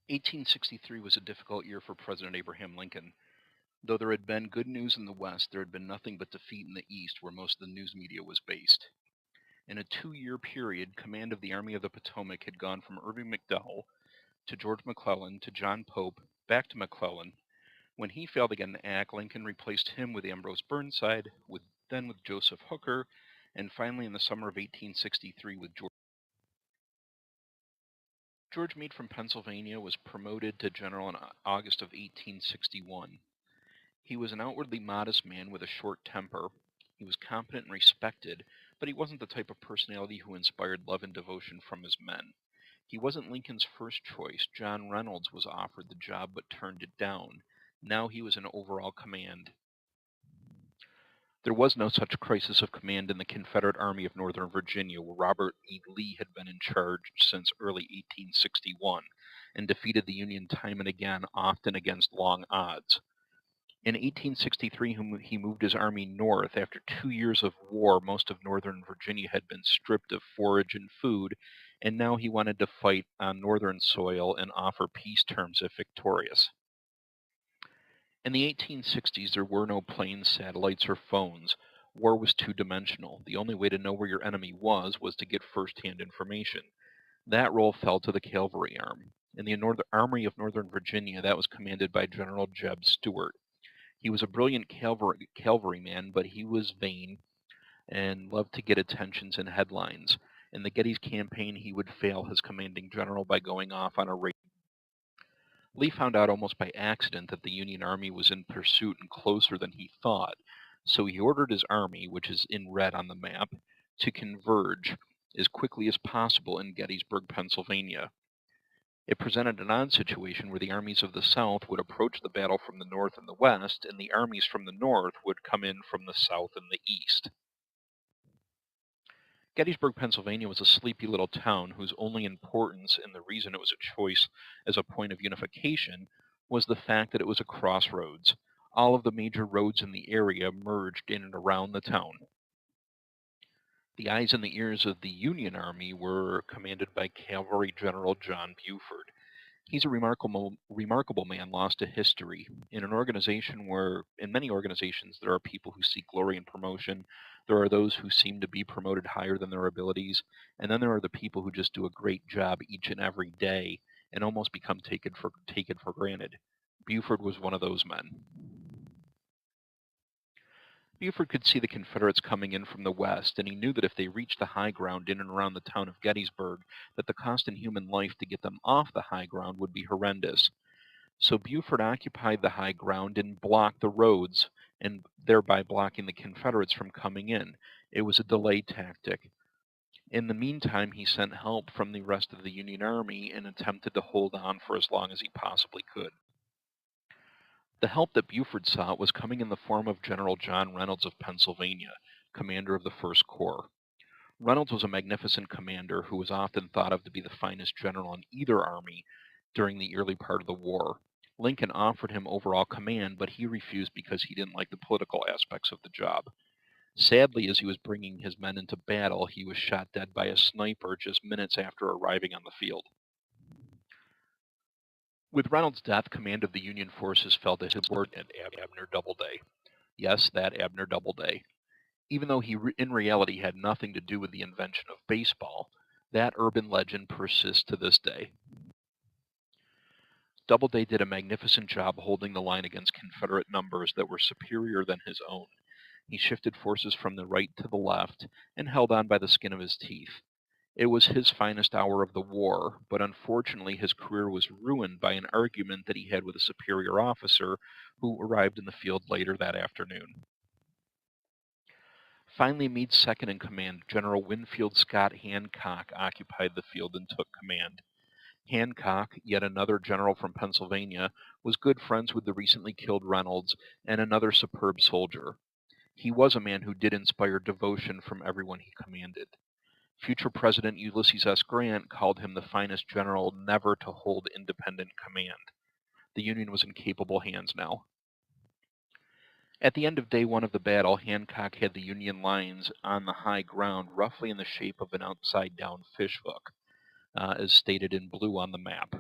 1863 was a difficult year for President Abraham Lincoln. Though there had been good news in the West, there had been nothing but defeat in the East, where most of the news media was based. In a 2 year period, command of the Army of the Potomac had gone from Irving McDowell to George McClellan to John Pope, back to McClellan. When he failed again to act, Lincoln replaced him with Ambrose Burnside, then with Joseph Hooker, and finally in the summer of 1863 with George. George Meade from Pennsylvania was promoted to general in August of 1861. He was an outwardly modest man with a short temper. He was competent and respected, but he wasn't the type of personality who inspired love and devotion from his men. He wasn't Lincoln's first choice. John Reynolds was offered the job but turned it down. Now he was in overall command. There was no such crisis of command in the Confederate Army of Northern Virginia, where Robert E. Lee had been in charge since early 1861 and defeated the Union time and again, often against long odds. In 1863, he moved his army north. After 2 years of war, most of northern Virginia had been stripped of forage and food, and now he wanted to fight on northern soil and offer peace terms if victorious. In the 1860s, there were no planes, satellites, or phones. War was two-dimensional. The only way to know where your enemy was to get first-hand information. That role fell to the cavalry arm. In the Army of Northern Virginia, that was commanded by General Jeb Stuart. He was a brilliant cavalryman, but he was vain and loved to get attentions and headlines. In the Gettysburg campaign, he would fail his commanding general by going off on a raid. Lee found out almost by accident that the Union Army was in pursuit and closer than he thought, so he ordered his army, which is in red on the map, to converge as quickly as possible in Gettysburg, Pennsylvania. It presented an odd situation where the armies of the South would approach the battle from the north and the west, and the armies from the north would come in from the south and the east. Gettysburg, Pennsylvania was a sleepy little town whose only importance, and the reason it was a choice as a point of unification, was the fact that it was a crossroads. All of the major roads in the area merged in and around the town. The eyes and the ears of the Union Army were commanded by Cavalry General John Buford. He's a remarkable man lost to history. In many organizations, there are people who seek glory and promotion. There are those who seem to be promoted higher than their abilities. And then there are the people who just do a great job each and every day and almost become taken for granted. Buford was one of those men. Buford could see the Confederates coming in from the west, and he knew that if they reached the high ground in and around the town of Gettysburg, that the cost in human life to get them off the high ground would be horrendous. So Buford occupied the high ground and blocked the roads, and thereby blocking the Confederates from coming in. It was a delay tactic. In the meantime, he sent help from the rest of the Union Army and attempted to hold on for as long as he possibly could. The help that Buford sought was coming in the form of General John Reynolds of Pennsylvania, commander of the First Corps. Reynolds was a magnificent commander who was often thought of to be the finest general in either army during the early part of the war. Lincoln offered him overall command, but he refused because he didn't like the political aspects of the job. Sadly, as he was bringing his men into battle, he was shot dead by a sniper just minutes after arriving on the field. With Reynolds' death, command of the Union forces fell to his subordinate, Abner Doubleday. Yes, that Abner Doubleday. Even though he in reality had nothing to do with the invention of baseball, that urban legend persists to this day. Doubleday did a magnificent job holding the line against Confederate numbers that were superior than his own. He shifted forces from the right to the left and held on by the skin of his teeth. It was his finest hour of the war, but unfortunately his career was ruined by an argument that he had with a superior officer who arrived in the field later that afternoon. Finally, Meade's second in command, General Winfield Scott Hancock, occupied the field and took command. Hancock, yet another general from Pennsylvania, was good friends with the recently killed Reynolds and another superb soldier. He was a man who did inspire devotion from everyone he commanded. Future President Ulysses S. Grant called him the finest general never to hold independent command. The Union was in capable hands now. At the end of day one of the battle, Hancock had the Union lines on the high ground roughly in the shape of an upside-down fishhook, as stated in blue on the map.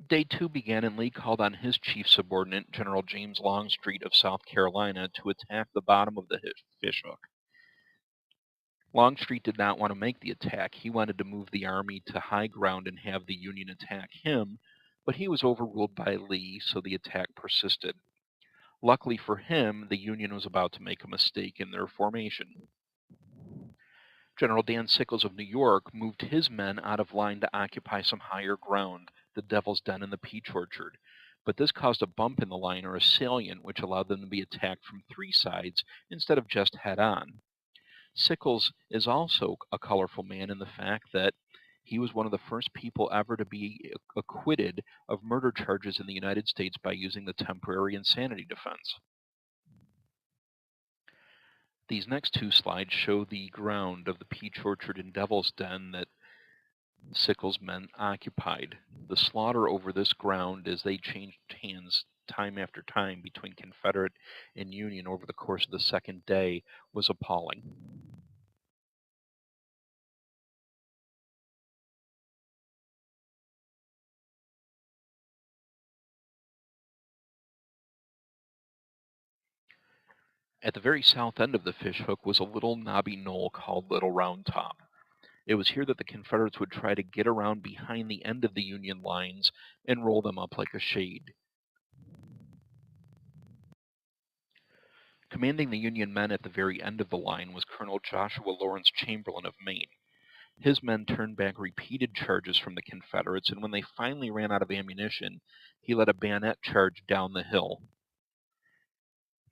Day 2 began, and Lee called on his chief subordinate, General James Longstreet of South Carolina, to attack the bottom of the fishhook. Longstreet did not want to make the attack. He wanted to move the army to high ground and have the Union attack him, but he was overruled by Lee, so the attack persisted. Luckily for him, the Union was about to make a mistake in their formation. General Dan Sickles of New York moved his men out of line to occupy some higher ground, the Devil's Den and the Peach Orchard. But this caused a bump in the line, or a salient, which allowed them to be attacked from three sides instead of just head-on. Sickles is also a colorful man in the fact that he was one of the first people ever to be acquitted of murder charges in the United States by using the temporary insanity defense. These next two slides show the ground of the Peach Orchard and Devil's Den that Sickles' men occupied. The slaughter over this ground, as they changed hands time after time between Confederate and Union over the course of the second day, was appalling. At the very south end of the fishhook was a little knobby knoll called Little Round Top. It was here that the Confederates would try to get around behind the end of the Union lines and roll them up like a shade. Commanding the Union men at the very end of the line was Colonel Joshua Lawrence Chamberlain of Maine. His men turned back repeated charges from the Confederates, and when they finally ran out of ammunition, he led a bayonet charge down the hill.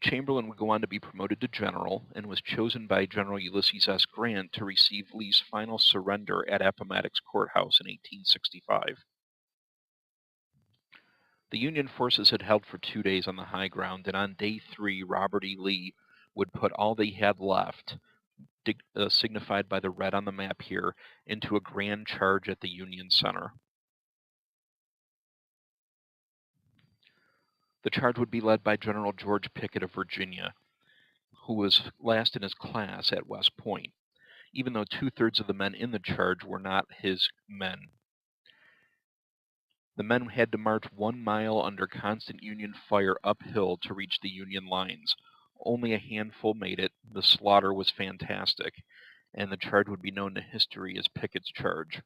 Chamberlain would go on to be promoted to general and was chosen by General Ulysses S. Grant to receive Lee's final surrender at Appomattox Courthouse in 1865. The Union forces had held for 2 days on the high ground, and on day 3, Robert E. Lee would put all they had left, signified by the red on the map here, into a grand charge at the Union Center. The charge would be led by General George Pickett of Virginia, who was last in his class at West Point, even though 2/3 of the men in the charge were not his men. The men had to march 1 mile under constant Union fire uphill to reach the Union lines. Only a handful made it. The slaughter was fantastic, and the charge would be known to history as Pickett's Charge.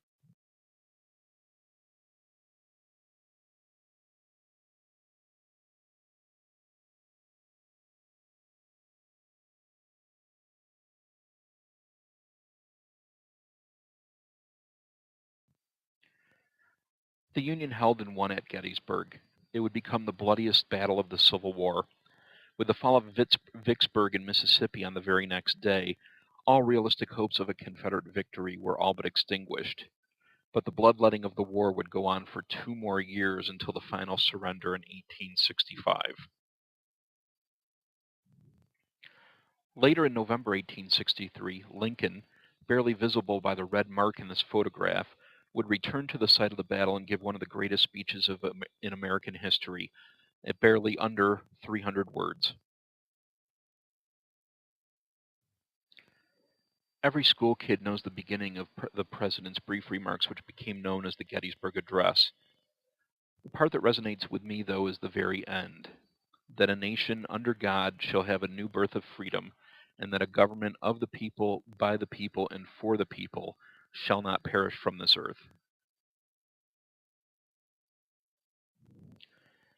The Union held and won at Gettysburg. It would become the bloodiest battle of the Civil War. With the fall of Vicksburg in Mississippi on the very next day, all realistic hopes of a Confederate victory were all but extinguished. But the bloodletting of the war would go on for 2 more years until the final surrender in 1865. Later in November 1863, Lincoln, barely visible by the red mark in this photograph, would return to the site of the battle and give one of the greatest speeches in American history, at barely under 300 words. Every school kid knows the beginning of the president's brief remarks, which became known as the Gettysburg Address. The part that resonates with me, though, is the very end, that a nation under God shall have a new birth of freedom, and that a government of the people, by the people, and for the people shall not perish from this earth.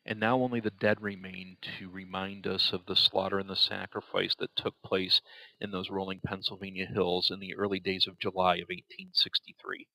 And now only the dead remain to remind us of the slaughter and the sacrifice that took place in those rolling Pennsylvania hills in the early days of July of 1863.